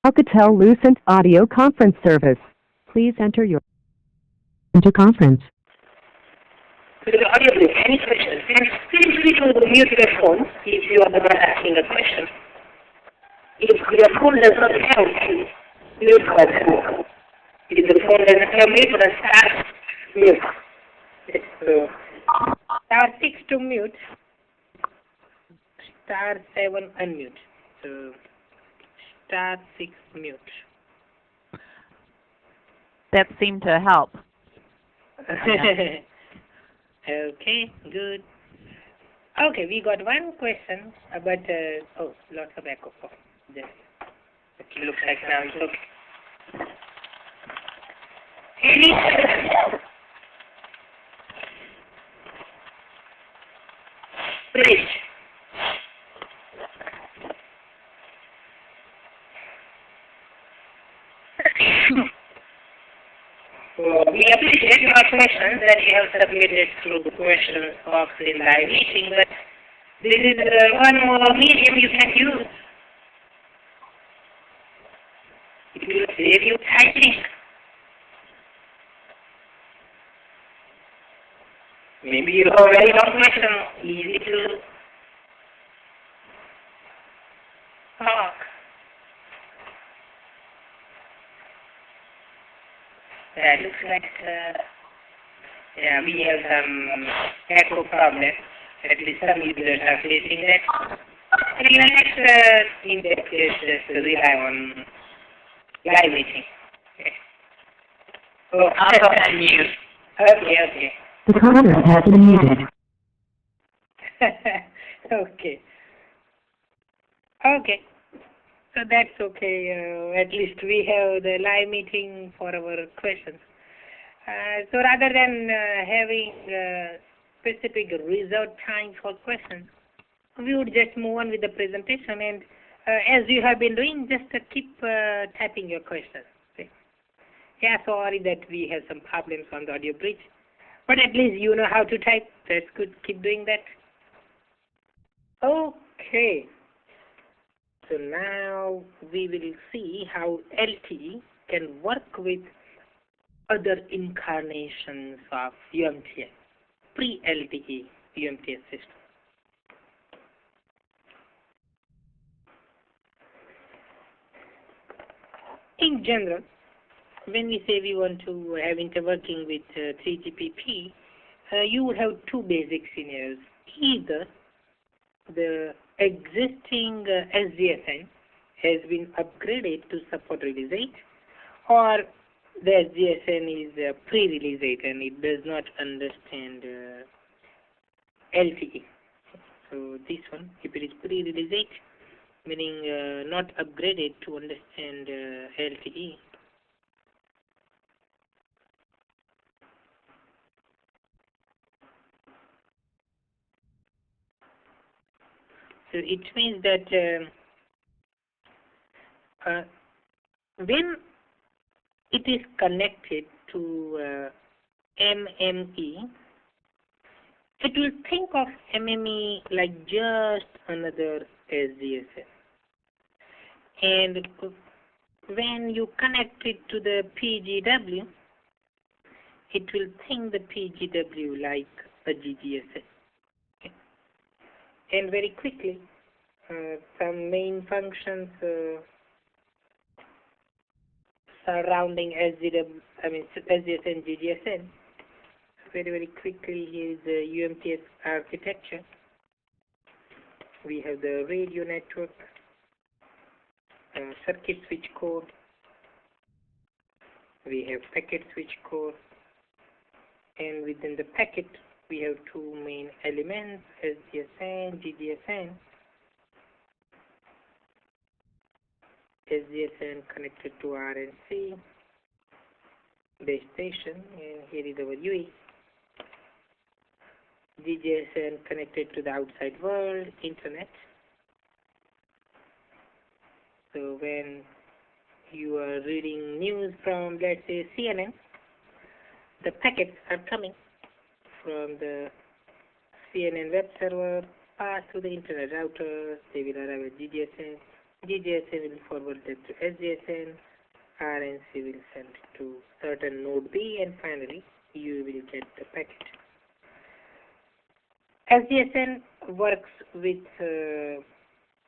Alcatel-Lucent audio conference service. Please enter your into conference. To the audio group, any questions? And feel free to mute your phone if you are the one asking a question. If your phone does not have mute button, if the phone doesn't have mute button, start mute. Star 6 to mute, star 7 unmute. So star 6 mute. That seemed to help. Okay, good. Okay, we got one question, but lots of echo. Oh, yes. It looks like now it's okay. Please. We appreciate your questions that you have submitted through the question box in live meeting, but this is one more medium you can use. It will save you typing. Maybe you have a very long question, easy to talk. That looks like, we have some echo problem. At least some users are facing that. And let's, in that case, just rely on live meeting. Okay. Oh, I'll go ahead and mute. Okay. The conference has been muted. Okay. So that's okay. At least we have the live meeting for our questions. So rather than having specific reserved time for questions, we would just move on with the presentation. And as you have been doing, just keep typing your questions. Okay? Yeah, sorry that we have some problems on the audio bridge, but at least you know how to type. That's good. Keep doing that. Okay. So now we will see how LTE can work with other incarnations of UMTS, pre-LTE UMTS system. In general, when we say we want to have interworking with 3GPP, you would have two basic scenarios. Either the existing SGSN has been upgraded to support release 8, or the SGSN is pre-release 8 and it does not understand LTE. So this one, if it is pre-release 8, meaning not upgraded to understand LTE, so it means that when it is connected to MME, it will think of MME like just another SGSN. And when you connect it to the PGW, it will think the PGW like a GGSN. And very quickly, some main functions surrounding SGSN, GGSN. Very quickly, here is the UMTS architecture. We have the radio network, circuit switch code. We have packet switch code, and within the packet, we have two main elements, SGSN, GGSN. SGSN connected to RNC, base station, and here is our UE. GGSN connected to the outside world, internet. So when you are reading news from, let's say, CNN, the packets are coming from the CNN web server, pass through the internet router, they will arrive at GGSN, GGSN will forward that to SGSN, RNC will send it to certain node B, and finally you will get the packet. SGSN works with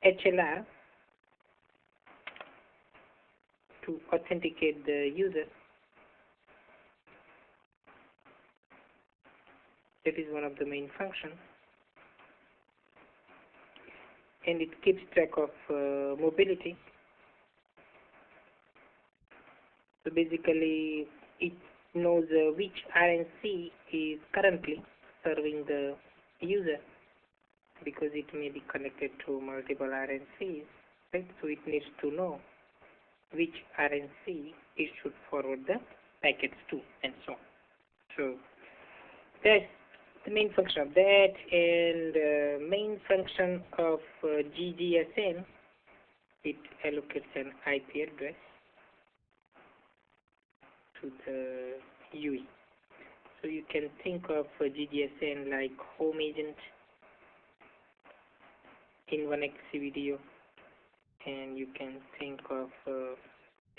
HLR to authenticate the user. That is one of the main functions, and it keeps track of mobility. So basically it knows which RNC is currently serving the user, because it may be connected to multiple RNCs, right? So it needs to know which RNC it should forward the packets to, and so on. So that's the main function of that. And main function of GGSN, it allocates an IP address to the UE. So you can think of GGSN like home agent in 1xc video, and you can think of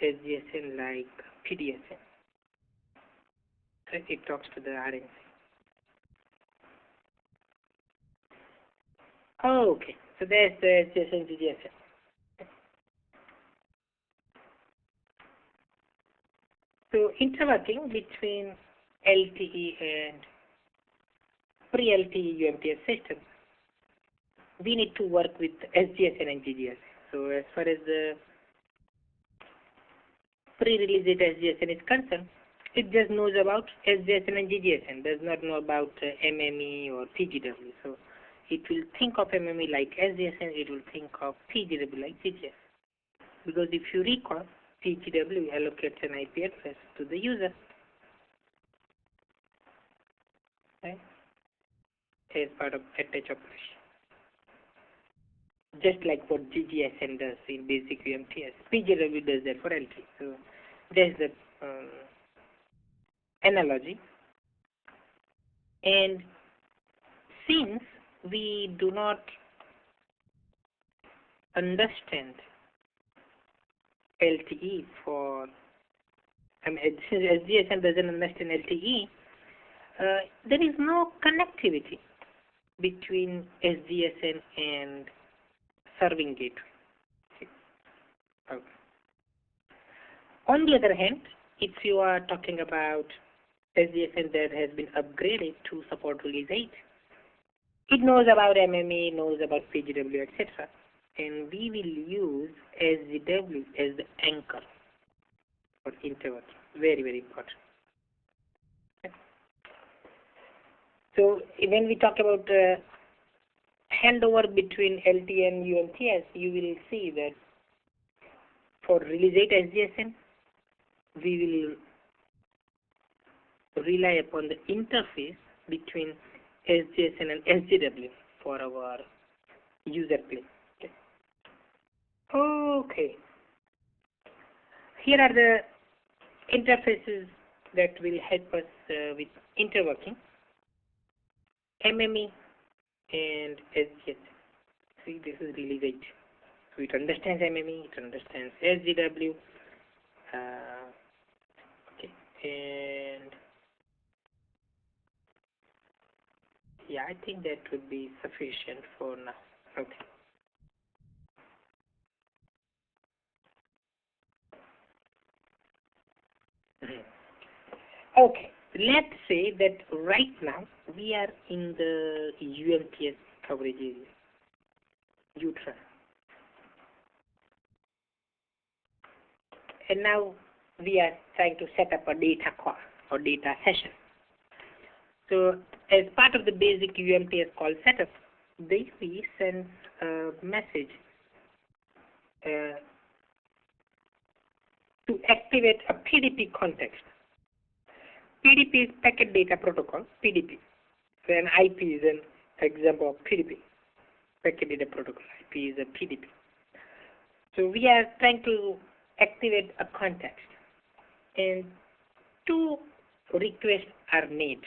SGSN like PDSN. So it talks to the RNC. Oh, okay. So there's the SGSN GGSN. So interworking between LTE and pre-LTE UMTS systems, we need to work with SGSN and GGSN. So as far as the pre-release data SGSN is concerned, it just knows about SGSN and GGSN, does not know about MME or PGW. So it will think of MME like SGSN, it will think of PGW like GGSN. Because if you recall, PGW allocates an IP address to the user, right, as part of attach operation. Just like what GGSN does in basic UMTS, PGW does that for LTE. So there's the analogy. And since we do not understand LTE since SGSN doesn't understand LTE, there is no connectivity between SGSN and serving gateway. Okay. On the other hand, if you are talking about SGSN that has been upgraded to support release 8, it knows about MME, knows about PGW, etc. And we will use SGW as the anchor for interworking. Very, very important. Okay. So when we talk about handover between LTE and UMTS, you will see that for release 8 SGSN, we will rely upon the interface between SGSN and SGW for our user plane. Okay. Here are the interfaces that will help us with interworking. MME and SGSN. See, this is release 8. So it understands MME, it understands SGW. Okay, and yeah, I think that would be sufficient for now. Okay. Okay, let's say that right now we are in the UMTS coverage area, UTRA. And now we are trying to set up a data call or data session. So as part of the basic UMTS call setup, the UE sends a message to activate a PDP context. PDP is Packet Data Protocol, PDP. So an IP is an example of PDP, Packet Data Protocol. IP is a PDP. So we are trying to activate a context, and two requests are made.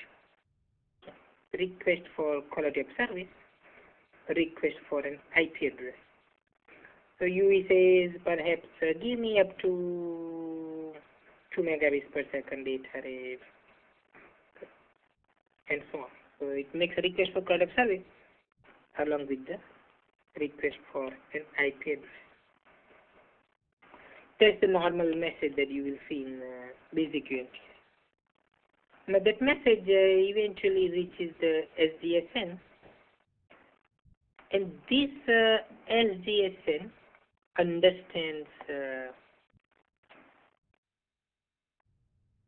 Request for quality of service, request for an IP address. So UE says perhaps give me up to 2 megabits per second data rate, and so on. So it makes a request for call of service along with the request for an IP address. That's the normal message that you will see in basic UMTS. Now that message eventually reaches the SDSN, and this SDSN understands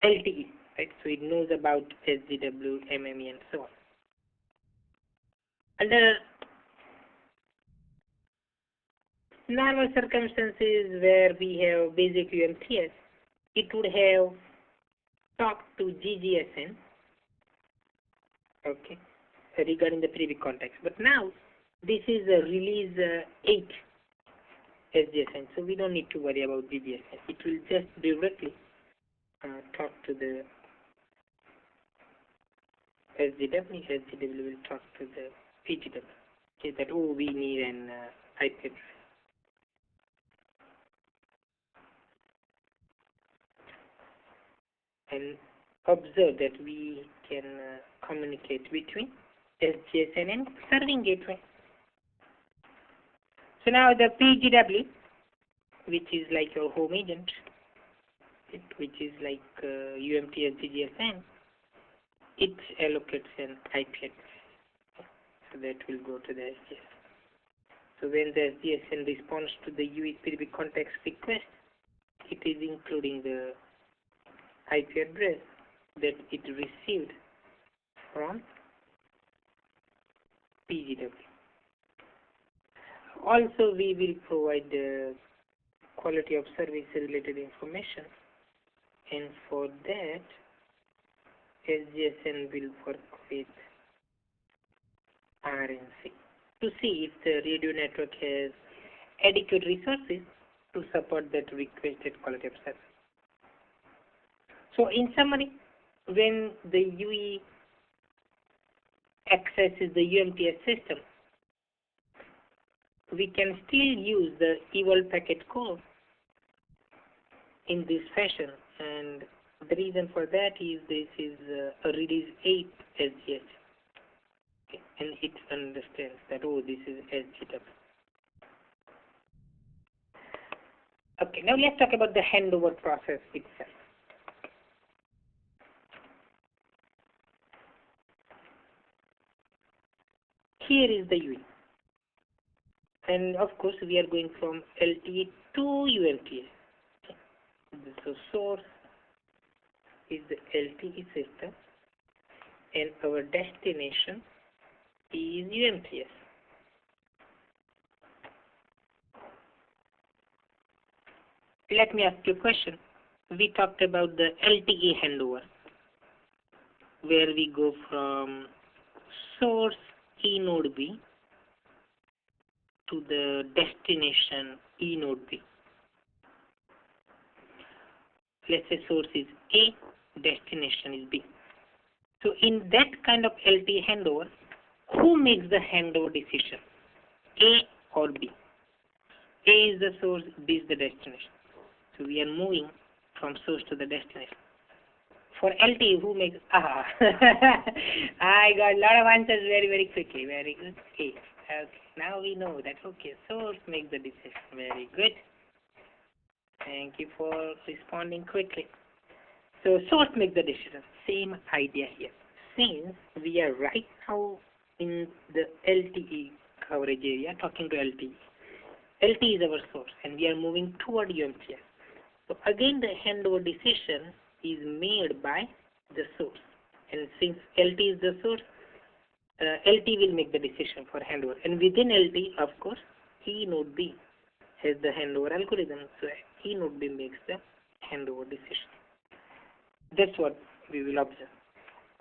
LTE, right? So it knows about SDW, MME, and so on. Under normal circumstances where we have basic UMTS, it would have talked to GGSN, okay, regarding the previous context. But now this is a release 8 SDSN, so we don't need to worry about GGSN. It will just directly talk to the SDW. SDW will talk to the PGW. Okay, that we need an IP address. And observe that we can communicate between SGSN and serving gateway. So now the PGW, which is like your home agent, which is like UMTS GGSN, it allocates an IP address. So that will go to the SGSN. So when the SGSN responds to the UEPB context request, it is including the IP address that it received from PGW. Also, we will provide quality of service related information, and for that SGSN will work with RNC to see if the radio network has adequate resources to support that requested quality of service. So in summary, when the UE accesses the UMTS system, we can still use the evolve packet code in this fashion, and the reason for that is this is a release 8 SGS, okay, and it understands that this is SGW. Okay, now let's talk about the handover process itself. Here is the UE, and of course we are going from LTE to UMTS. So source is the LTE system, and our destination is UMTS. Let me ask you a question. We talked about the LTE handover, where we go from source E node B to the destination E node B. Let's say source is A, destination is B. So in that kind of LTE handover, who makes the handover decision? A or B? A is the source, B is the destination. So we are moving from source to the destination. For LTE, who makes? I got a lot of answers very quickly. Very good. Okay. Now we know that. Okay, source makes the decision. Very good. Thank you for responding quickly. So source makes the decision. Same idea here. Since we are right now in the LTE coverage area, talking to LTE. LTE is our source, and we are moving toward UMTS. So again, the handover decision is made by the source, and since LTE is the source, LTE will make the decision for handover, and within LTE, of course, E node B has the handover algorithm, so E node B makes the handover decision. That's what we will observe.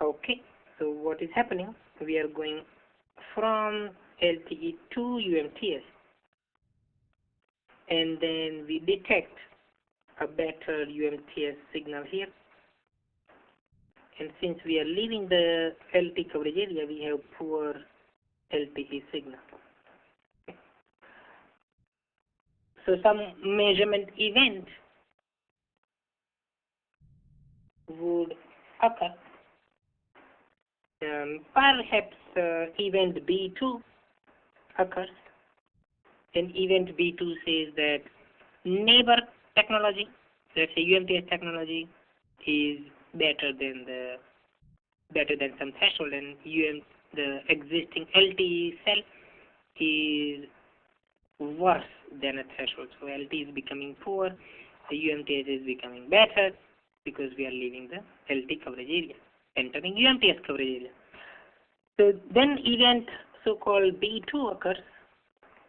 Okay, so what is happening? We are going from LTE to UMTS, and then we detect a better UMTS signal here, and since we are leaving the LTE coverage area, we have poor LTE signal. So some measurement event would occur. Perhaps event B2 occurs. And event B2 says that neighbor technology, let's say UMTS technology, is better than some threshold, and the existing LTE cell is worse than a threshold. So LTE is becoming poor, the UMTS is becoming better because we are leaving the LTE coverage area, entering UMTS coverage area. So then event so-called B2 occurs,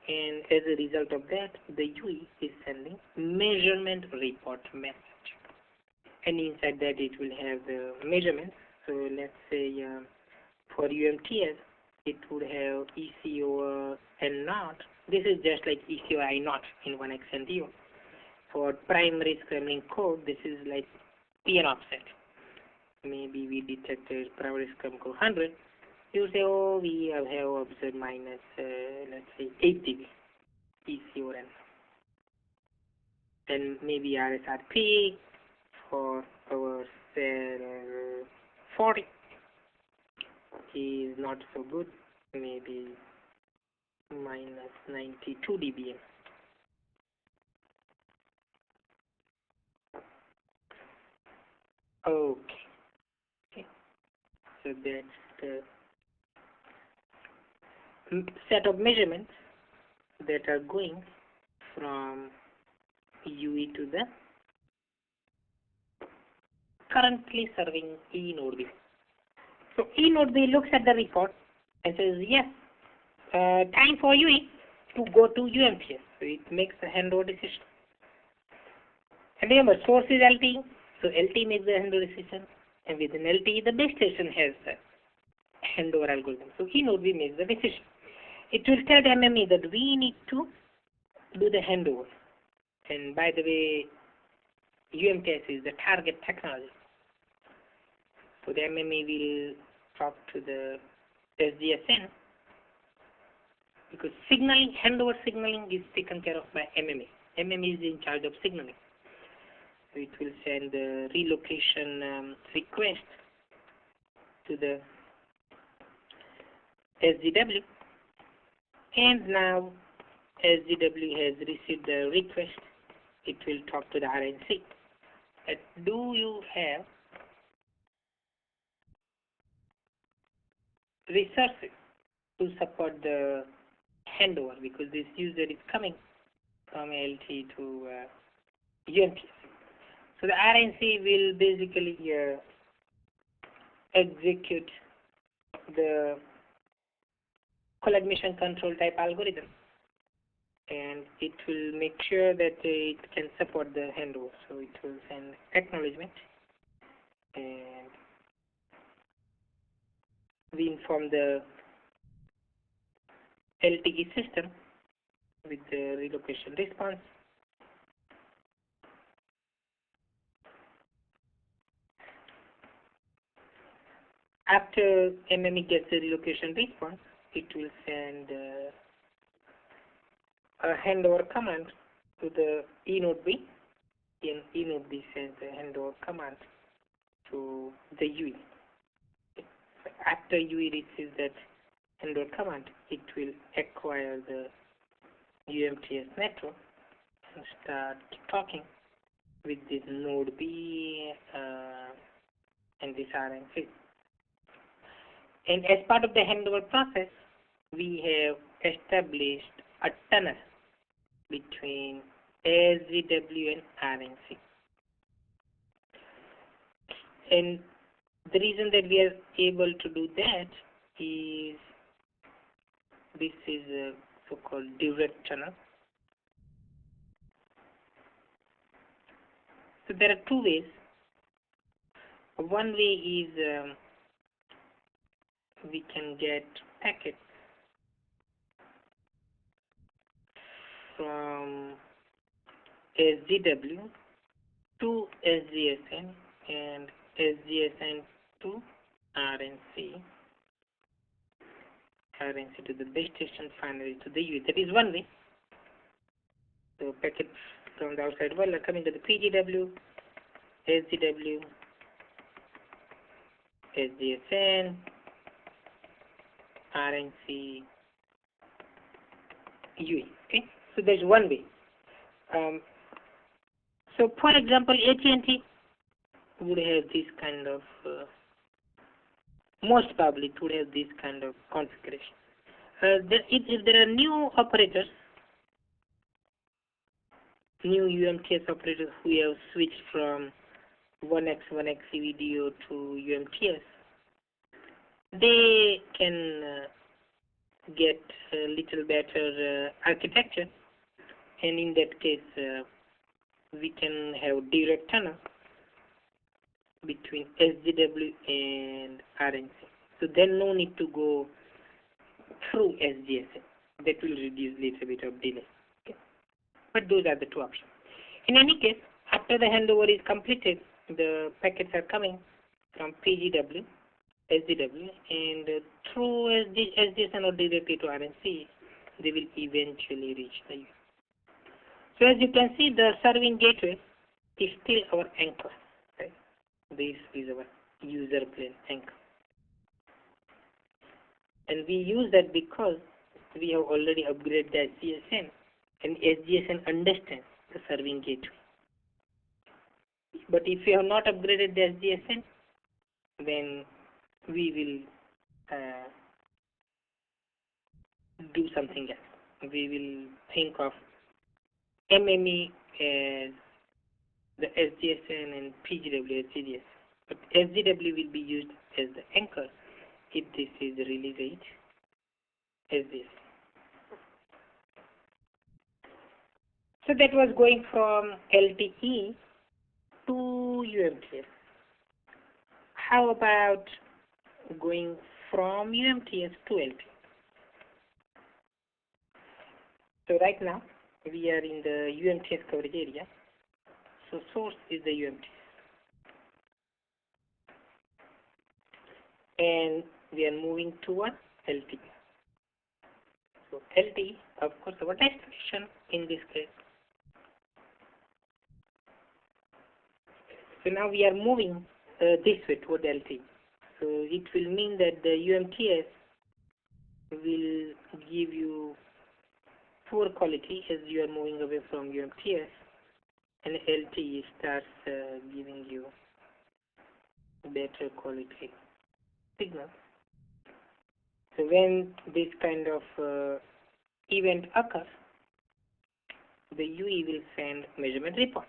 and as a result of that, the UE is sending measurement report message. And inside that it will have the measurements. So let's say for UMTS, it would have ECO N naught. This is just like ECO I naught in 1xNTO. For primary scrambling code, this is like PN offset. Maybe we detected primary scram code 100. You say, oh, we have observed minus, let's say, 8 dB ECO N. Then maybe RSRP for our cell 40 is not so good, maybe minus 92 dBm. Okay. So that's the set of measurements that are going from UE to the currently serving E node B. So E node B looks at the report and says, yes, time for UE to go to UMTS. So it makes a handover decision. And remember, source is LTE, so LTE makes the handover decision, and within LTE, the base station has the handover algorithm. So E node B makes the decision. It will tell the MME that we need to do the handover. And by the way, UMTS is the target technology. So the MME will talk to the SGSN because signaling, handover signaling is taken care of by MME. MME is in charge of signaling. So it will send the relocation request to the SGW, and now SGW has received the request. It will talk to the RNC. Do you have resources to support the handover, because this user is coming from LT to UMTS. So the RNC will basically execute the co-admission control type algorithm, and it will make sure that it can support the handover. So it will send acknowledgement, and we inform the LTE system with the relocation response. After MME gets the relocation response, it will send a handover command to the E node B, and E node B sends a handover command to the UE. After UE receives that handover command, it will acquire the UMTS network and start talking with this node B and this RNC. And as part of the handover process, we have established a tunnel between SGW and RNC. And the reason that we are able to do that is this is a so-called direct channel. So there are two ways. One way is we can get packets from SGW to SGSN and SGSN to RNC to the base station, finally to the UE. That is one way. So packets from the outside world are coming to the PGW, SGW, SGSN, RNC, UE. Okay, so there's one way. So for example, AT&T would have this kind of, most probably it would have this kind of configuration. If there are new operators, new UMTS operators who have switched from 1X, 1X video to UMTS, they can get a little better architecture, and in that case we can have direct tunnel between SGW and RNC. So then no need to go through SGSN. That will reduce little bit of delay. Okay. But those are the two options. In any case, after the handover is completed, the packets are coming from PGW, SGW, and through SGSN or directly to RNC, they will eventually reach the user. So as you can see, the serving gateway is still our anchor. Right? This is our user plane anchor. And we use that because we have already upgraded the SGSN, and SGSN understands the serving gateway. But if we have not upgraded the SGSN, then we will do something else. We will think of MME as the SGSN and PGW as GDS. But SGW will be used as the anchor if this is the release age as this. So that was going from LTE to UMTS. How about going from UMTS to LTE? So right now we are in the UMTS coverage area. So source is the UMTS. And we are moving towards LTE. So LTE, of course, our destination in this case. So now we are moving this way toward LTE. So it will mean that the UMTS will give you poor quality as you are moving away from UMTS, and LTE starts giving you better quality signal. So when this kind of event occurs, the UE will send measurement report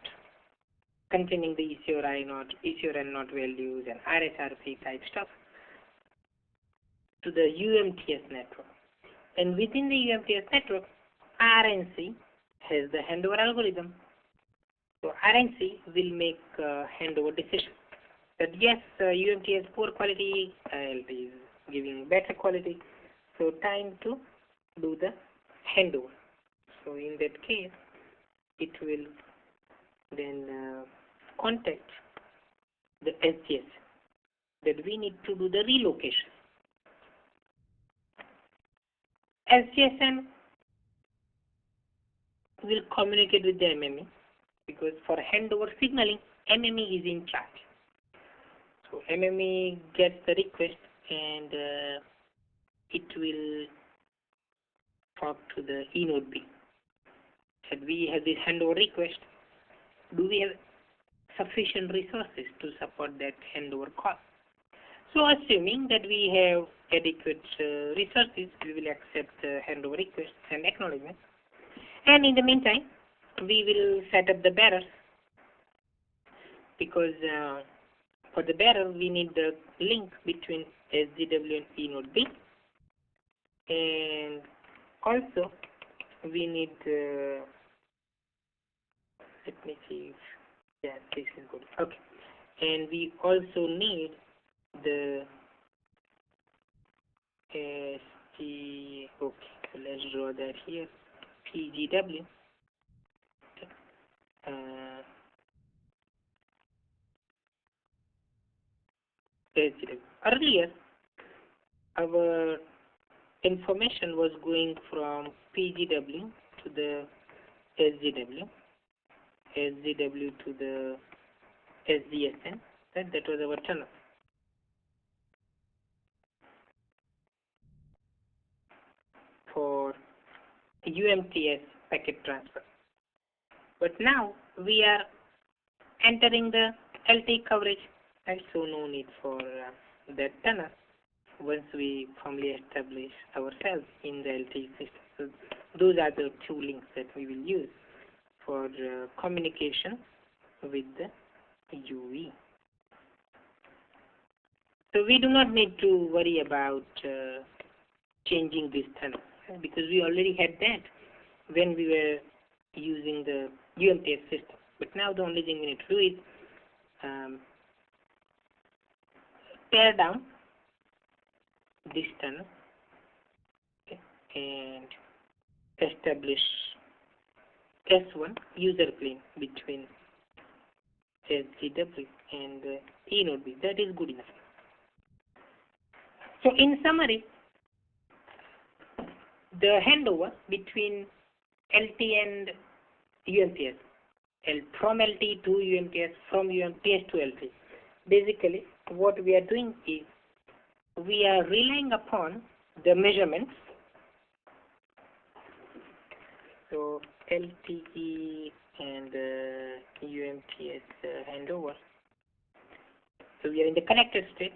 containing the ECR and not values and RSRP type stuff to the UMTS network. And within the UMTS network, RNC has the handover algorithm. So RNC will make a handover decision that yes, UMTS poor quality, LTE is giving better quality, so time to do the handover. So in that case, it will then contact the SGS that we need to do the relocation. SGSN will communicate with the MME because for handover signaling, MME is in charge. So MME gets the request and it will talk to the eNode B. That we have this handover request. Do we have sufficient resources to support that handover call? So assuming that we have adequate resources, we will accept the handover request and acknowledgement. And in the meantime, we will set up the bearers because for the bearer we need the link between SGW and eNode B, and also we need let me see if, yeah, this is good. Okay, and we also need the SG. Okay, so let's draw that here. PGW. SGW. Earlier, our information was going from PGW to the SGW to the SDSN, right? That was our tunnel. For UMTS packet transfer. But now we are entering the LTE coverage, right? So no need for that tunnel once we firmly establish ourselves in the LTE system. So those are the two links that we will use for communication with the UE. So we do not need to worry about changing this tunnel, right? Because we already had that when we were using the UMTS system. But now the only thing we need to do is tear down this tunnel, okay, and establish S1 user plane between SGW and E node B. That is good enough. So in summary, the handover between LTE and UMTS, from LTE to UMTS, from UMTS to LTE. Basically, what we are doing is we are relying upon the measurements. So LTE and UMTS handover. So we are in the connected state.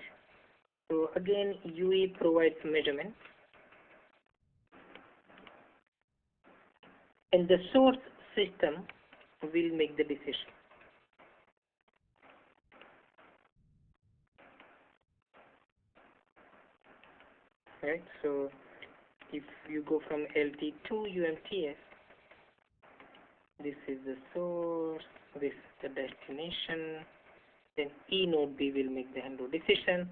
So again, UE provides measurements, and the source system will make the decision. Right, so if you go from LTE to UMTS, this is the source, this is the destination, then E node B will make the handover decision.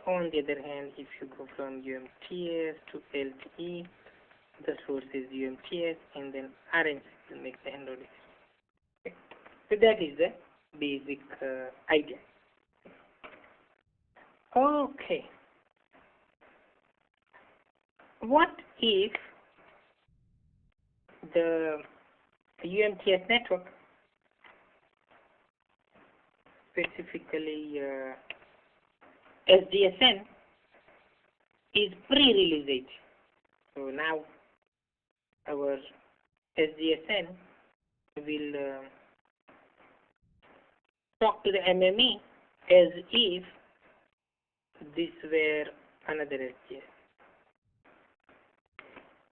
On the other hand, if you go from UMTS to LTE, the source is UMTS, and then RNC will make the handover decision. Okay. So that is the basic idea. Okay. What if the UMTS network, specifically SDSN, is pre-release age? So now our SDSN will talk to the MME as if this were another SDSN.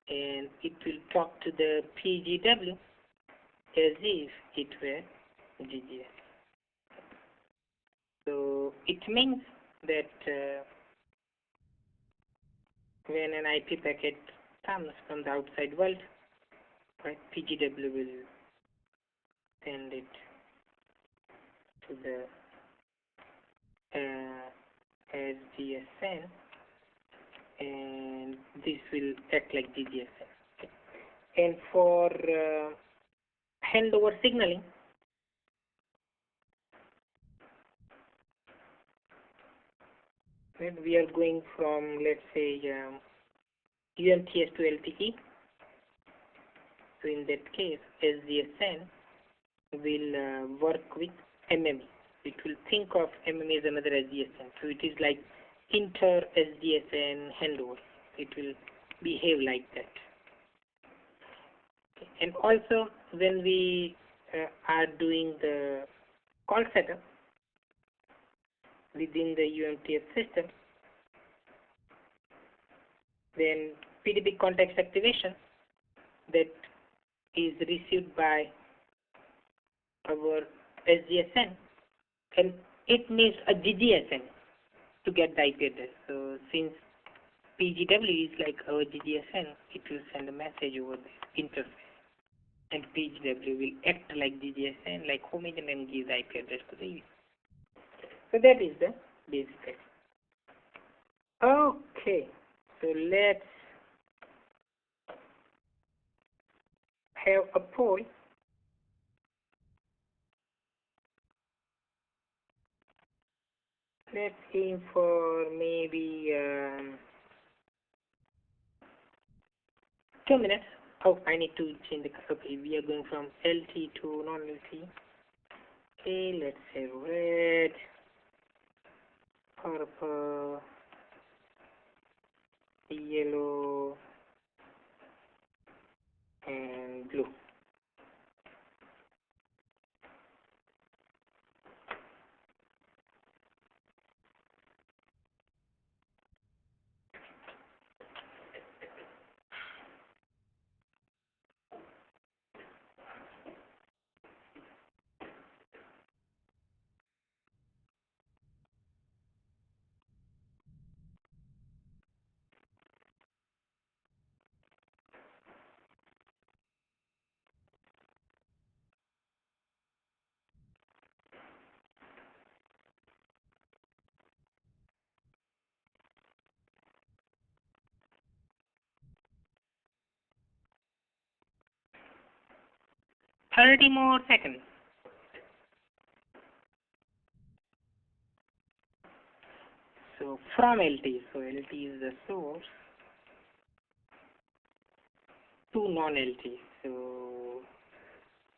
And it will talk to the PGW as if it were GGS. So it means that when an IP packet comes from the outside world, right, PGW will send it to the SDSN, and this will act like GGSN. Okay. And for handover signaling, right, we are going from, let's say, UMTS to LTE. So in that case, SDSN will work with MME. It will think of MME as another SDSN. So it is like inter SDSN handover. It will behave like that. Okay. And also, when we are doing the call setup within the UMTS system, then PDB context activation that is received by our SDSN, and it needs a GGSN to get the IP address. So since PGW is like our GGSN, it will send a message over the interface, and PGW will act like GGSN, like home agent, and give the IP address to the user. So that is the basic idea. Okay, so let's have a poll. Let's aim for maybe 2 minutes. Oh, I need to change the, okay, we are going from LT to non-LT. Okay, let's say red, purple, yellow, and blue. Thirty more seconds. So from LT, so LT is the source to non-LT. So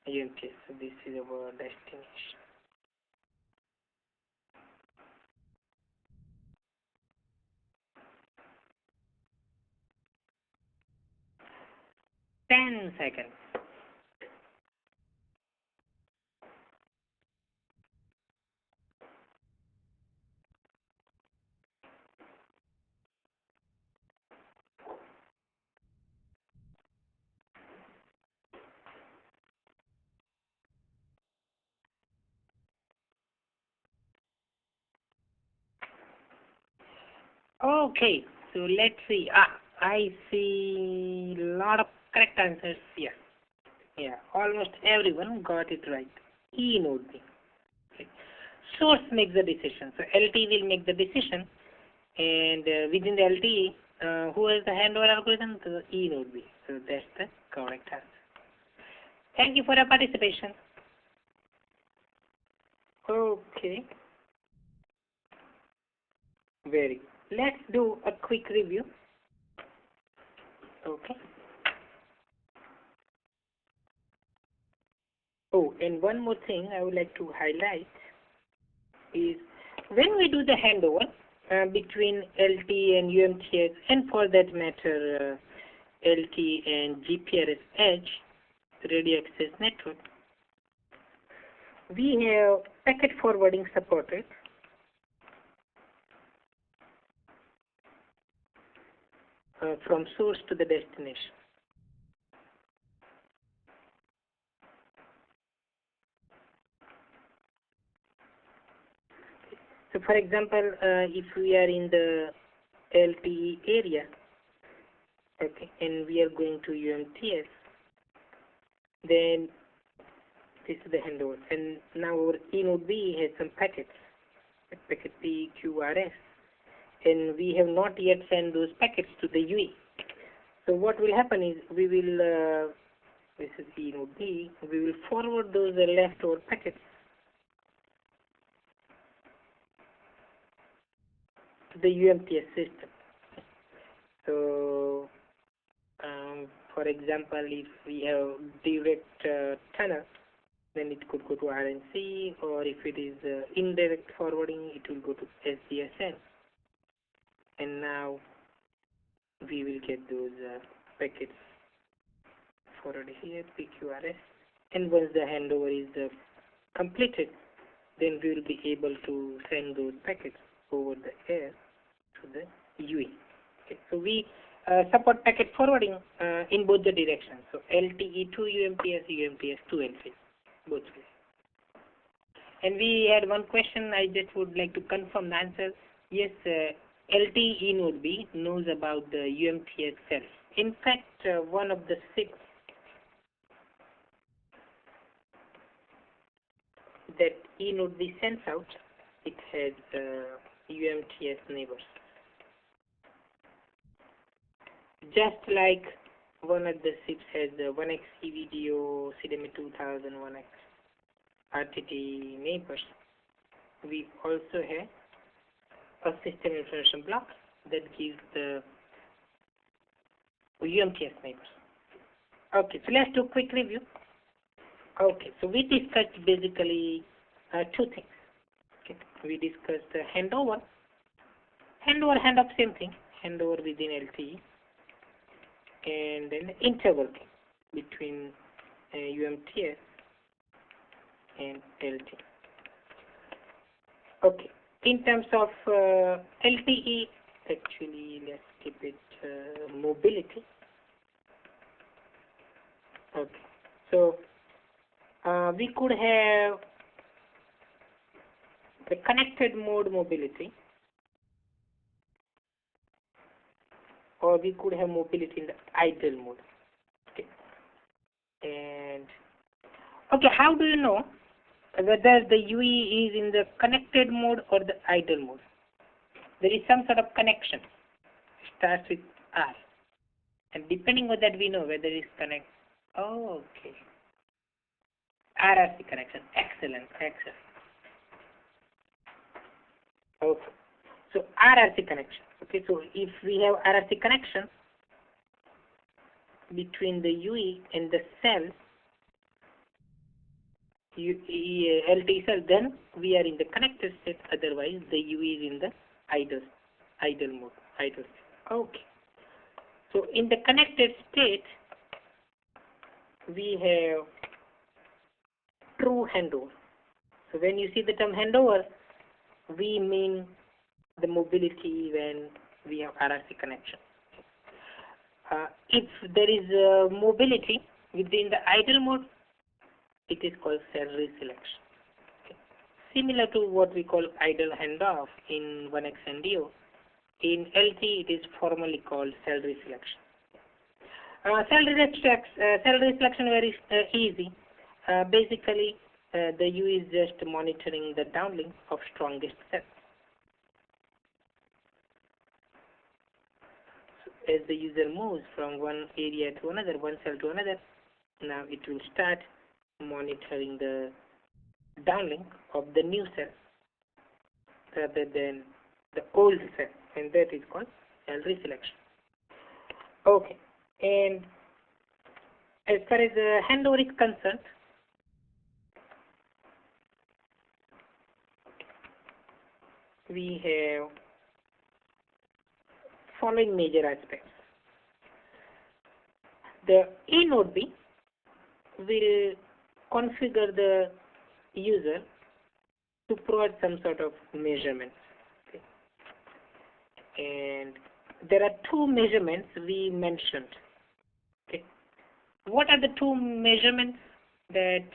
UMTS, so this is our destination. Ten seconds. Okay, so let's see. I see a lot of correct answers here. Yeah, almost everyone got it right. E node B. Okay. Source makes the decision. So LT will make the decision, and within the LT, who has the handover algorithm? The E node B. So that's the correct answer. Thank you for your participation. Okay. Very good. Let's do a quick review. Okay. Oh, and one more thing I would like to highlight is when we do the handover between LT and UMTS, and for that matter LT and GPRS Edge, radio access network, we have packet forwarding supported. From source to the destination. So for example, if we are in the LTE area, okay, and we are going to UMTS, then this is the handover. And now our E node B has some packets, packet P, Q, R, S, and we have not yet sent those packets to the UE. So what will happen is we will, this is E node B, we will forward those leftover packets to the UMTS system. So, for example, if we have direct tunnel, then it could go to RNC, or if it is indirect forwarding, it will go to SDSN. And now we will get those packets forwarded here, PQRS. And once the handover is completed, then we will be able to send those packets over the air to the UE. Okay, so we support packet forwarding in both the directions. So LTE to UMTS, UMTS to LTE, both ways. And we had one question. I just would like to confirm the answer. Yes, LTE node B knows about the UMTS self. In fact, one of the 6 that E node B sends out, it has UMTS neighbors. Just like one of the SIPs has 1x EVDO, CDMA 2000, 1x RTT neighbors, we also have a system information block that gives the UMTS neighbors. Okay, so let's do a quick review. Okay, so we discussed basically two things. Okay, we discussed the handover, handoff, same thing, handover within LTE, and then interworking between UMTS and LTE. Okay, in terms of LTE, actually let's keep it mobility. Okay, so we could have the connected mode mobility, or we could have mobility in the idle mode. Okay, and okay, how do you know whether the UE is in the connected mode or the idle mode? There is some sort of connection. It starts with R, and depending on that we know whether it's connected. Oh, okay. RRC connection. Excellent. Okay. So RRC connection. Okay. So if we have RRC connection between the UE and the cell, LTE cell, then we are in the connected state. Otherwise, the UE is in the idle mode. Idle state. Okay. So in the connected state, we have true handover. So when you see the term handover, we mean the mobility when we have RRC connection. If there is mobility within the idle mode, it is called cell reselection. Okay. Similar to what we call idle handoff in 1X NDO, in LTE it is formally called cell reselection. Cell reselection very easy. Basically, the UE is just monitoring the downlink of strongest cell. So as the user moves from one area to another, one cell to another, now it will start monitoring the downlink of the new cell rather than the old cell, and that is called cell reselection. Okay, and as far as the handover is concerned, we have following major aspects. The A node B will configure the user to provide some sort of measurements. Okay. And there are two measurements we mentioned. Okay. What are the two measurements that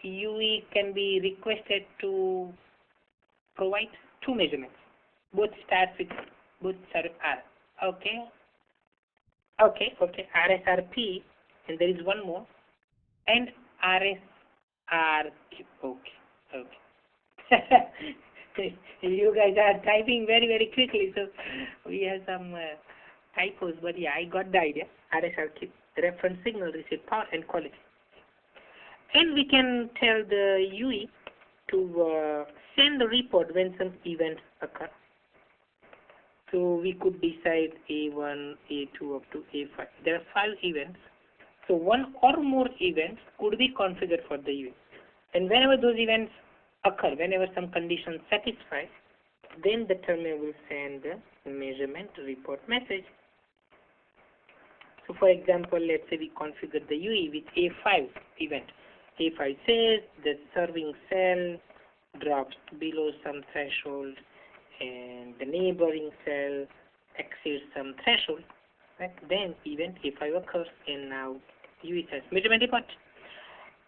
UE can be requested to provide? Two measurements. Both start with R. Okay. RSRP, and there is one more, and RSRQ. Okay. You guys are typing very, very quickly, so we have some typos, but yeah, I got the idea. RSRQ, reference signal, receive power and quality. And we can tell the UE to send the report when some events occur. So we could decide A1, A2 up to A5. There are 5 events. So one or more events could be configured for the UE. And whenever those events occur, whenever some condition satisfies, then the terminal will send the measurement report message. So for example, let's say we configure the UE with A5 event. A5 says the serving cell drops below some threshold and the neighboring cell exceeds some threshold, right? Then event A5 occurs and now UE says measurement report.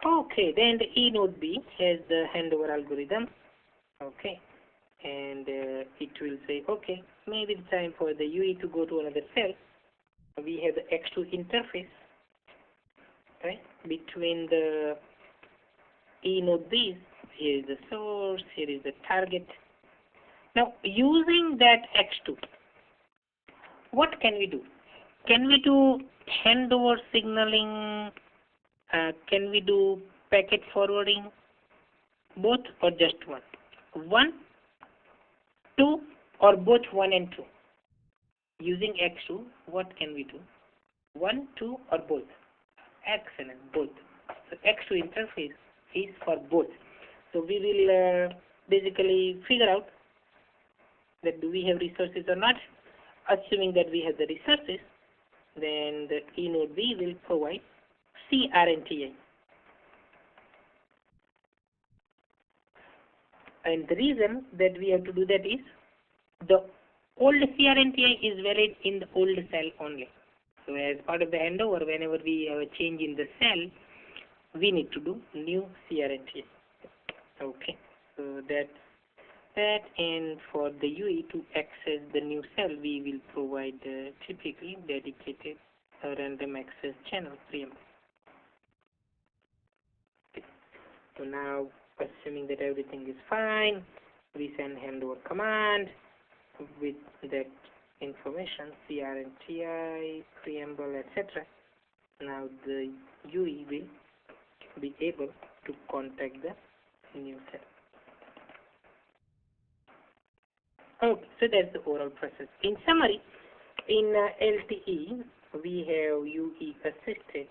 Okay, then the E node B has the handover algorithm. Okay, and it will say, okay, maybe it's time for the UE to go to another cell. We have the X2 interface, right, between the E node B's. Here is the source, here is the target. Now, using that X2, what can we do? Can we do handover signaling? Can we do packet forwarding? Both or just one? 1, 2, or both 1 and 2? Using X2, what can we do? 1, 2, or both? Excellent, both. So X2 interface is for both. So we will basically figure out that do we have resources or not. Assuming that we have the resources, then the E node B will provide CRNTI. And the reason that we have to do that is the old CRNTI is valid in the old cell only. So as part of the handover, whenever we have a change in the cell, we need to do new CRNTI. Okay, so that's that. And for the UE to access the new cell, we will provide typically dedicated random access channel preamble. Okay. So now, assuming that everything is fine, we send handover command with that information, CRNTI, preamble, etc. Now the UE will be able to contact the new cell. Okay, so that's the overall process. In summary, in LTE, we have UE assisted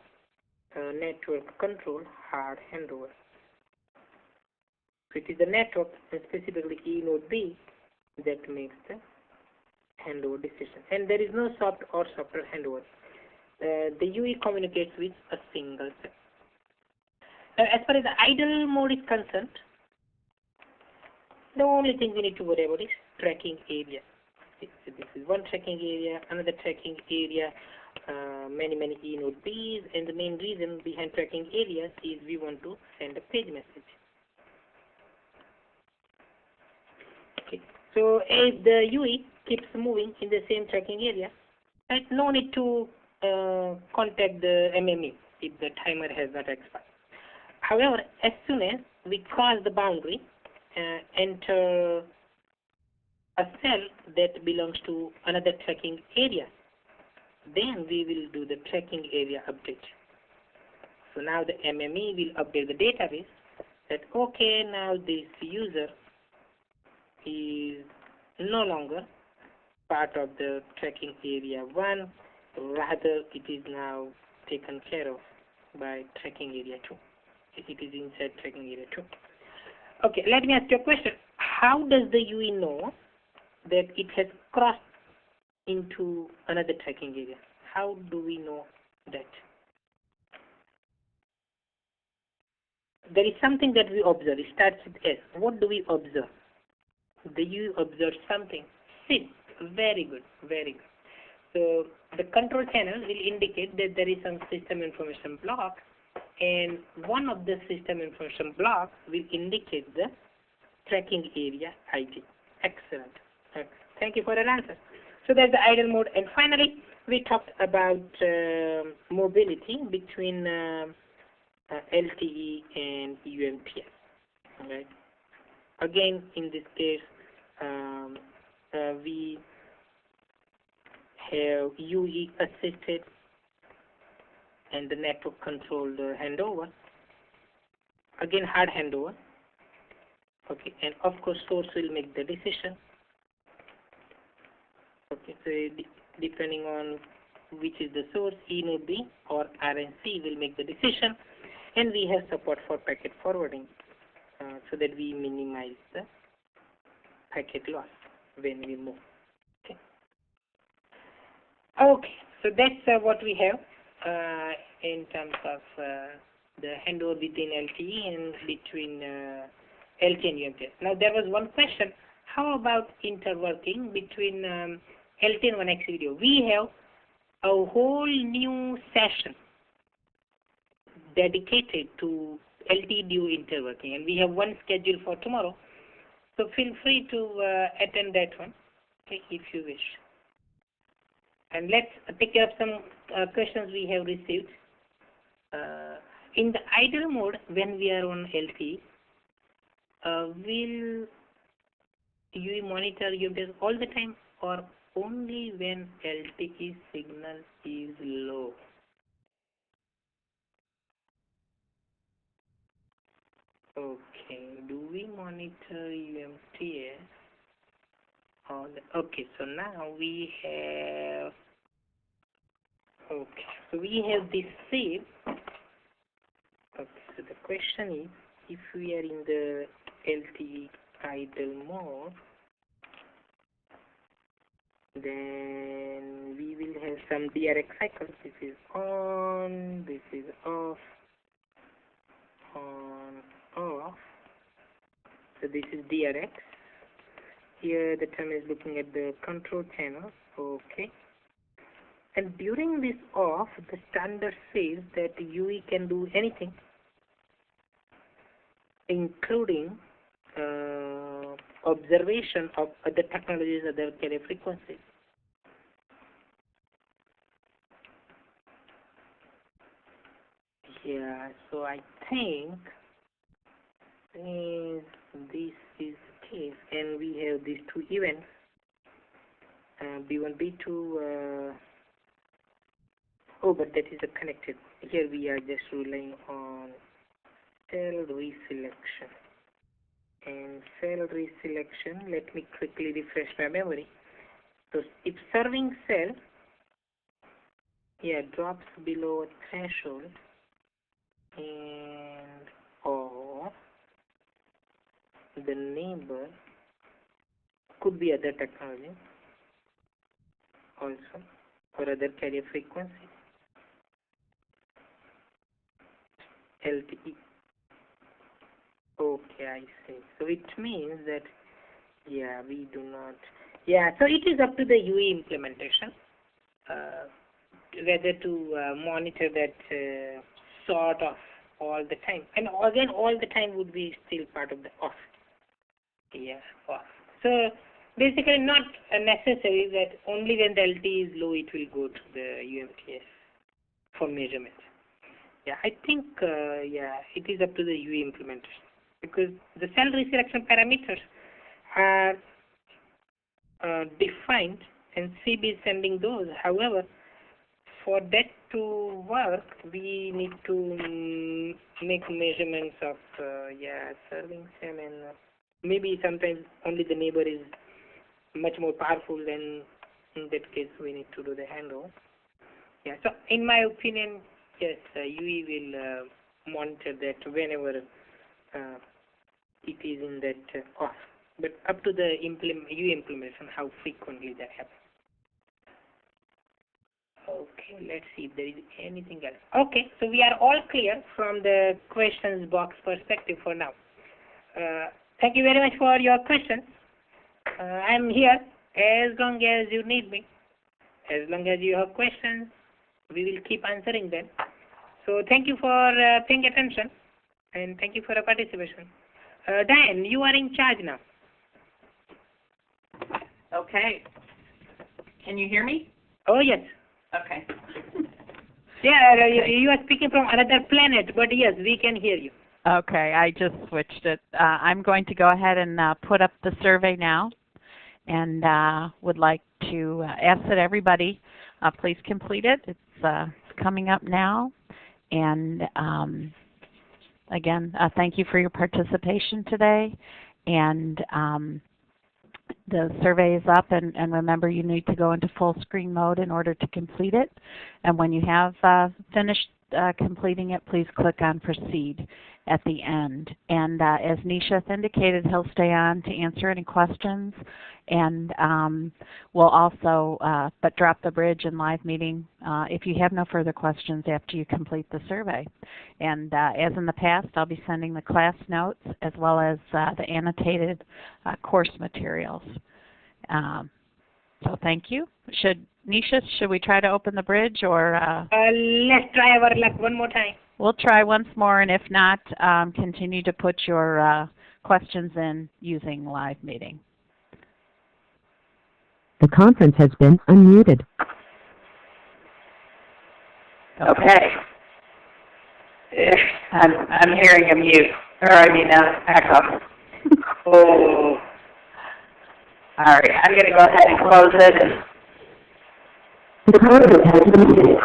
network control hard handover. So it is the network, and specifically E node B, that makes the handover decision. And there is no soft or software handover. The UE communicates with a single cell. Now, as far as the idle mode is concerned, the only thing we need to worry about is tracking area. So this is one tracking area, another tracking area, many E node Bs, and the main reason behind tracking areas is we want to send a page message. Okay. So if the UE keeps moving in the same tracking area, there's no need to contact the MME if the timer has not expired. However, as soon as we cross the boundary, enter a cell that belongs to another tracking area, then we will do the tracking area update. So now the MME will update the database that okay, now this user is no longer part of the tracking area 1, rather it is now taken care of by tracking area 2. It is inside tracking area 2. Okay, let me ask you a question. How does the UE know that it has crossed into another tracking area? How do we know that? There is something that we observe. It starts with S. What do we observe? The UE observes something. SID. Very good. Very good. So the control channel will indicate that there is some system information block, and one of the system information blocks will indicate the tracking area ID. Excellent. Thank you for that answer. So that's the idle mode. And finally, we talked about mobility between LTE and UMTS. All right. Again, in this case, we have UE assisted and the network controlled handover. Again, hard handover. Okay, and of course, source will make the decision. Okay, so depending on which is the source, E node B or RNC will make the decision, and we have support for packet forwarding so that we minimize the packet loss when we move. Okay, okay, so that's what we have in terms of the handover between LTE and between LTE and UMTS. Now there was one question: how about interworking between LTE and 1x video? We have a whole new session dedicated to LTE DU interworking, and we have one scheduled for tomorrow. So feel free to attend that one, okay, if you wish. And let's take up some questions we have received. In the idle mode, when we are on LTE, will you monitor UMTS all the time or only when LTE signal is low? Okay, do we monitor UMTS? Okay, so now we have, okay, so we have this save question is, if we are in the LTE idle mode, then we will have some DRX cycles. This is on, this is off, on, off. So this is DRX. Here the term is looking at the control channel. Okay. And during this off, the standard says that UE can do anything, including observation of other technologies, other carrier frequencies. Yeah, so I think this is the case, and we have these two events, B1, B2. Oh, but that is a connected. Here we are just relying on cell reselection. And cell reselection, let me quickly refresh my memory. So if serving cell drops below a threshold, and or the neighbor could be other technology also, or other carrier frequency, LTE. Okay, I see. So it means that, we do not. So it is up to the UE implementation whether to monitor that sort of all the time. And again, all the time would be still part of the off. Off. So basically not necessary that only when the LTE is low it will go to the UMTS for measurement. I think it is up to the UE implementation, because the cell reselection parameters are defined and CB is sending those. However, for that to work, we need to make measurements of serving cell, and maybe sometimes only the neighbor is much more powerful, then in that case we need to do the handover. So in my opinion, yes, UE will monitor that whenever it is in that off. But up to the UE implementation, how frequently that happens. Okay, let's see if there is anything else. Okay, so we are all clear from the questions box perspective for now. Thank you very much for your questions. I am here as long as you need me. As long as you have questions, we will keep answering them. So thank you for paying attention, and thank you for your participation. Diane, you are in charge now. Okay. Can you hear me? Oh, yes. Okay. You are speaking from another planet, but yes, we can hear you. Okay, I just switched it. I'm going to go ahead and put up the survey now, and would like to ask that everybody please complete it. It's coming up now, and again, thank you for your participation today, and the survey is up, and remember, you need to go into full screen mode in order to complete it. And when you have finished completing it, please click on Proceed at the end. And as Nishith indicated, he'll stay on to answer any questions, and we'll also but drop the bridge in live meeting if you have no further questions after you complete the survey. And as in the past, I'll be sending the class notes as well as the annotated course materials. So thank you. Nishith, should we try to open the bridge, or? Let's try our luck one more time. We'll try once more, and if not, continue to put your questions in using live meeting. The conference has been unmuted. Okay. I'm hearing a mute, echo. Oh. All right, I'm going to go ahead and close it. The conference has been muted.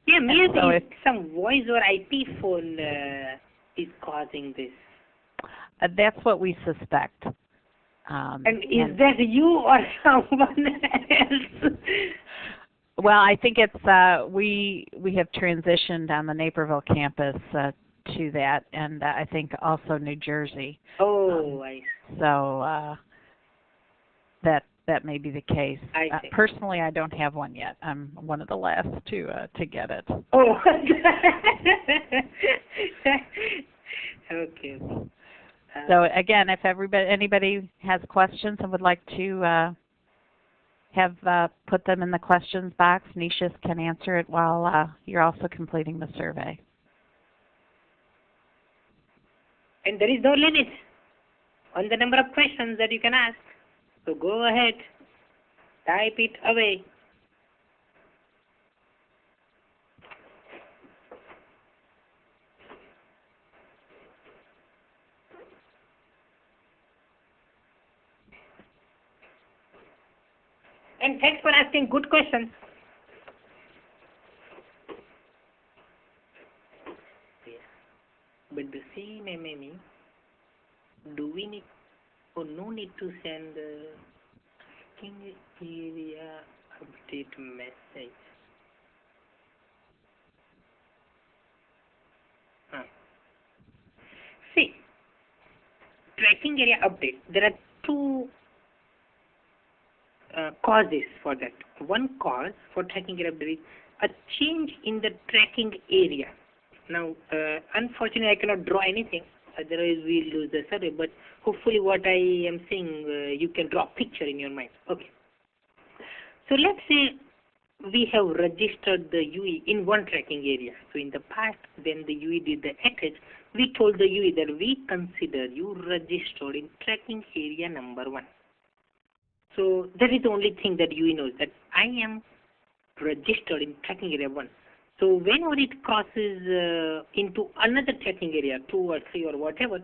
Maybe some voice or IP phone is causing this. That's what we suspect. And is that you or someone else? Well, I think it's we have transitioned on the Naperville campus to that, and I think also New Jersey. Oh, I see. So that may be the case. I see. Personally, I don't have one yet. I'm one of the last to get it. Oh. Okay. So again, if anybody has questions and would like to have put them in the questions box, Nishis can answer it while you're also completing the survey. And there is no limit on the number of questions that you can ask. So go ahead, type it away. And thanks for asking good questions. But the same MME, do we need or no need to send the tracking area update message? See, tracking area update, there are two causes for that. One cause for tracking area update is a change in the tracking area. Now, unfortunately, I cannot draw anything, otherwise we'll lose the survey, but hopefully what I am saying, you can draw a picture in your mind. Okay. So let's say we have registered the UE in one tracking area. So in the past, when the UE did the attach, we told the UE that we consider you registered in tracking area number 1. So that is the only thing that UE knows, that I am registered in tracking area 1. So whenever it crosses into another tracking area, 2 or 3 or whatever,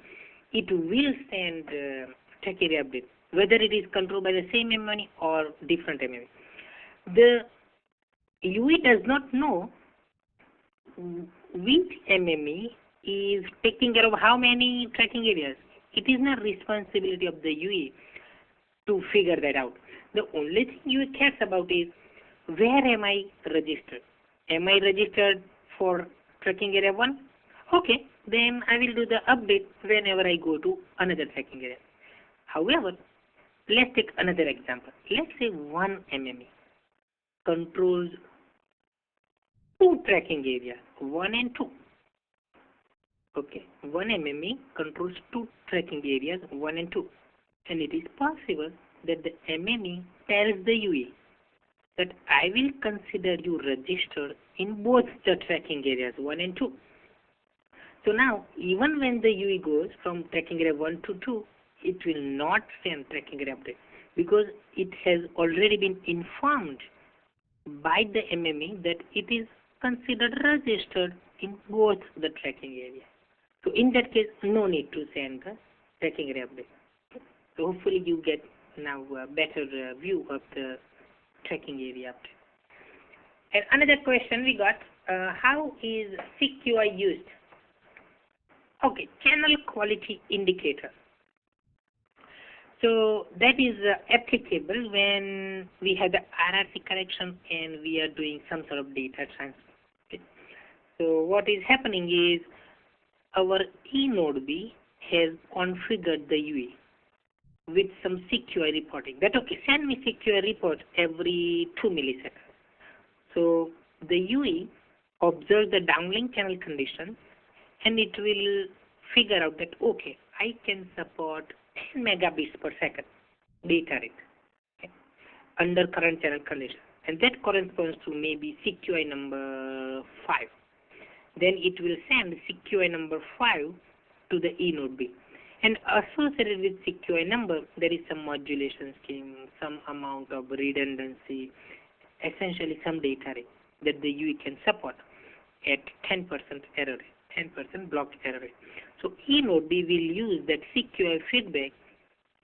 it will send tracking area update, whether it is controlled by the same MME or different MME. The UE does not know which MME is taking care of how many tracking areas. It is not responsibility of the UE to figure that out. The only thing UE cares about is, where am I registered? Am I registered for tracking area 1? Okay, then I will do the update whenever I go to another tracking area. However, let's take another example. Let's say one MME controls 2 tracking areas, 1 and 2. Okay, one MME controls 2 tracking areas, 1 and 2. And it is possible that the MME tells the UE that I will consider you registered in both the tracking areas 1 and 2. So now, even when the UE goes from tracking area 1 to 2, it will not send tracking area update because it has already been informed by the MME that it is considered registered in both the tracking areas. So in that case, no need to send the tracking area update. So hopefully you get now a better view of the tracking area update. And another question we got, how is CQI used? Okay, channel quality indicator. So that is applicable when we have the RRC correction and we are doing some sort of data transfer. Okay. So what is happening is our eNode B has configured the UE with some CQI reporting. That okay, send me CQI report every 2 milliseconds. So the UE observes the downlink channel condition and it will figure out that okay, I can support 10 megabits per second data rate, okay, under current channel condition, and that corresponds to maybe CQI number 5. Then it will send CQI number 5 to the eNode B. And associated with CQI number, there is some modulation scheme, some amount of redundancy, essentially some data rate that the UE can support at 10% error rate, 10% blocked error rate. So eNode B will use that CQI feedback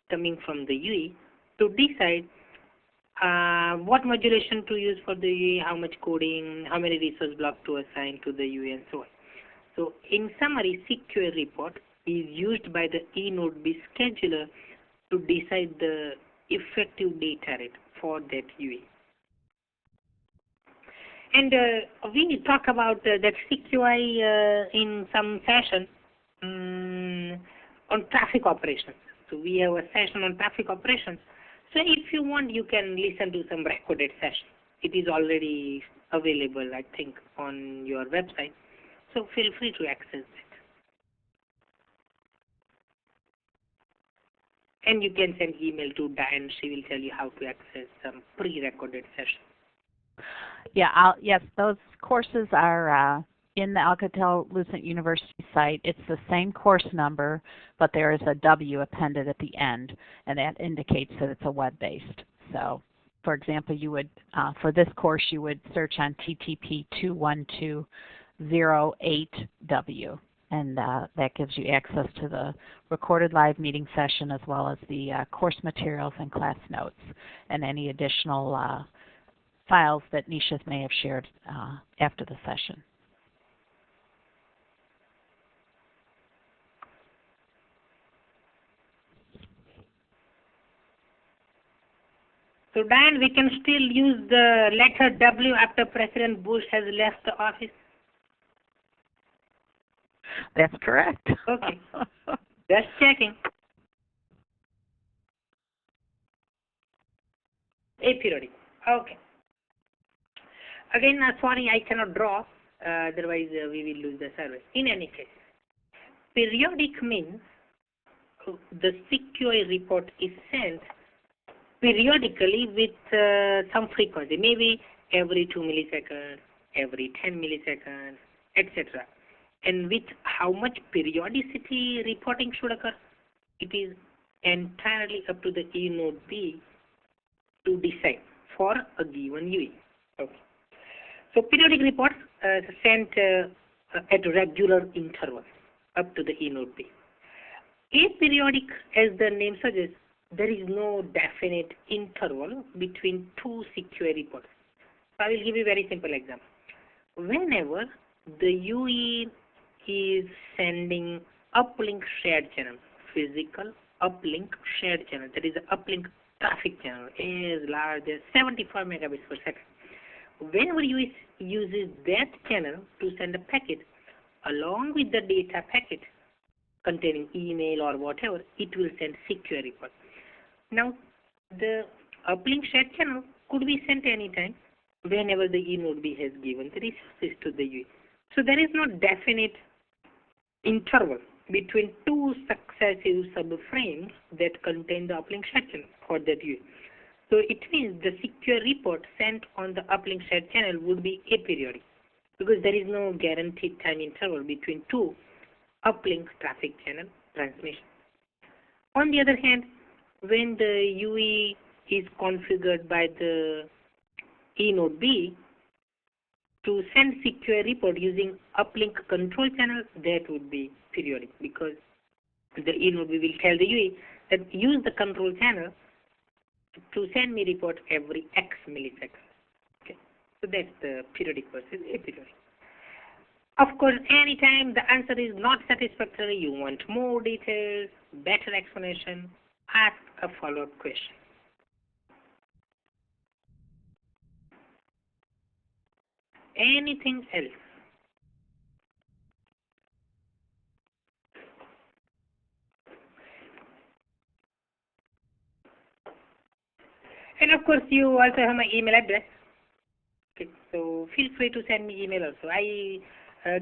coming from the UE to decide what modulation to use for the UE, how much coding, how many resource blocks to assign to the UE, and so on. So in summary, CQI report is used by the eNode B scheduler to decide the effective data rate for that UE. And we talk about that CQI in some session on traffic operations. So we have a session on traffic operations. So if you want, you can listen to some recorded session. It is already available, I think, on your website. So feel free to access it. And you can send email to Diane. She will tell you how to access some pre-recorded session. Yeah, yes, those courses are in the Alcatel-Lucent University site. It's the same course number, but there is a W appended at the end, and that indicates that it's a web-based. So, for example, you would, for this course, you would search on TTP 21208W, and that gives you access to the recorded live meeting session as well as the course materials and class notes and any additional files that Nisha may have shared after the session. So Diane, we can still use the letter W after President Bush has left the office? That's correct. Okay. Just checking. Aperiodic. Okay. Again, sorry, I cannot draw. Otherwise, we will lose the service. In any case, periodic means the CQI report is sent periodically with some frequency, maybe every 2 milliseconds, every 10 milliseconds, etc. And with how much periodicity reporting should occur, it is entirely up to the E node B to decide for a given UE. Okay. So periodic reports sent at regular intervals up to the E node B. Aperiodic, as the name suggests, there is no definite interval between two CQI reports. So I will give you a very simple example. Whenever the UE is sending uplink shared channel, physical uplink shared channel, that is the uplink traffic channel as large as 75 megabits per second. Whenever UE uses that channel to send a packet along with the data packet containing email or whatever, it will send CQI report. Now, the uplink shared channel could be sent anytime whenever the E node B has given the resources to the UE. So there is no definite interval between two successive subframes that contain the uplink shared channel for that UE. So it means the CQI report sent on the uplink shared channel would be aperiodic because there is no guaranteed time interval between two uplink traffic channel transmissions. On the other hand, when the UE is configured by the E node B to send CQI report using uplink control channel, that would be periodic because the E node B will tell the UE that use the control channel to send me report every X milliseconds. Okay, so that's the periodic versus aperiodic. Of course, anytime the answer is not satisfactory, you want more details, better explanation, ask a follow-up question. Anything else? And of course, you also have my email address. Okay, so feel free to send me email also. I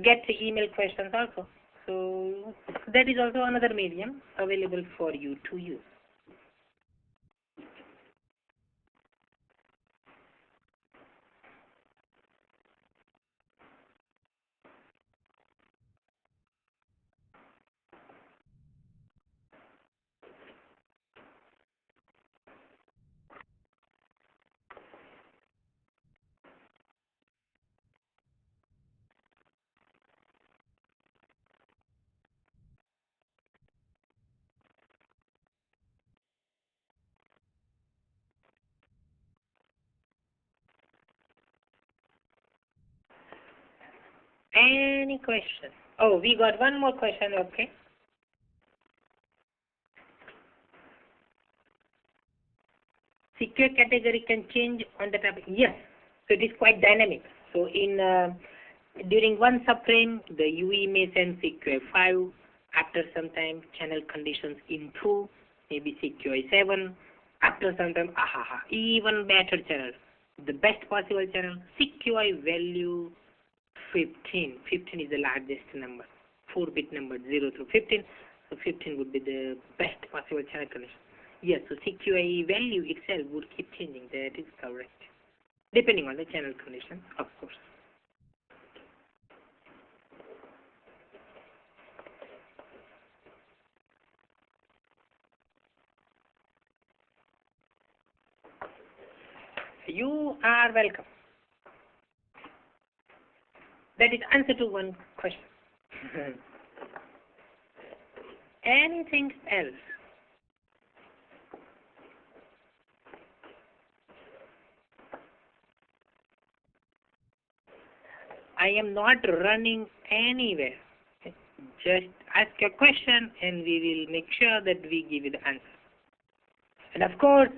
get email questions also. So that is also another medium available for you to use. Any questions? Oh, we got one more question, okay. CQI category can change on the traffic. Yes, so it is quite dynamic. So during one subframe, the UE may send CQI 5. After some time, channel conditions improve, maybe CQI 7. After some time, even better channel. The best possible channel, CQI value 15. 15 is the largest number, 4-bit number, 0 through 15. So 15 would be the best possible channel condition. Yes, so CQI value itself would keep changing. That is correct. Depending on the channel condition, of course. You are welcome. That is answer to one question. Anything else? I am not running anywhere. Just ask your question and we will make sure that we give you the answer. And of course,